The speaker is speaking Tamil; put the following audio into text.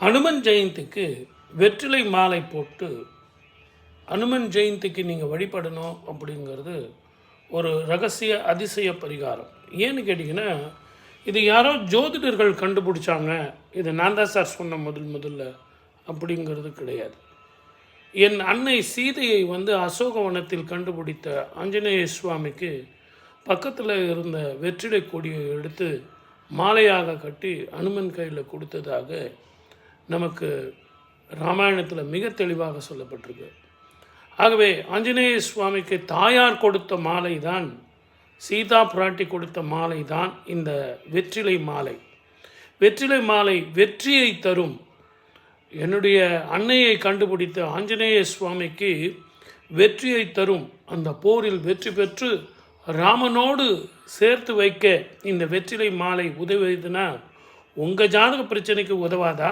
அனுமன் ஜெயந்திக்கு வெற்றிலை மாலை போட்டு அனுமன் ஜெயந்திக்கு நீங்கள் வழிபடணும் அப்படிங்கிறது ஒரு ரகசிய அதிசய பரிகாரம். ஏன்னு கேட்டிங்கன்னா, இது யாரோ ஜோதிடர்கள் கண்டுபிடிச்சாங்க, இது நான் தான் சார் சொன்ன முதல்ல அப்படிங்கிறது கிடையாது. என் அன்னை சீதையை அசோகவனத்தில் கண்டுபிடித்த ஆஞ்சநேய சுவாமிக்கு பக்கத்தில் இருந்த வெற்றிலை கொடியை எடுத்து மாலையாக கட்டி அனுமன் கையில் கொடுத்ததாக நமக்கு ராமாயணத்தில் மிக தெளிவாக சொல்லப்பட்டிருக்கு. ஆகவே ஆஞ்சநேய சுவாமிக்கு தாயார் கொடுத்த மாலை தான், சீதா பிராட்டி கொடுத்த மாலை தான் இந்த வெற்றிலை மாலை. வெற்றிலை மாலை வெற்றியை தரும். என்னுடைய அன்னையை கண்டுபிடித்த ஆஞ்சநேய சுவாமிக்கு வெற்றியை தரும். அந்த போரில் வெற்றி பெற்று ராமனோடு சேர்த்து வைக்க இந்த வெற்றிலை மாலை உதவுதுன்னா உங்கள் ஜாதக பிரச்சனைக்கு உதவாதா?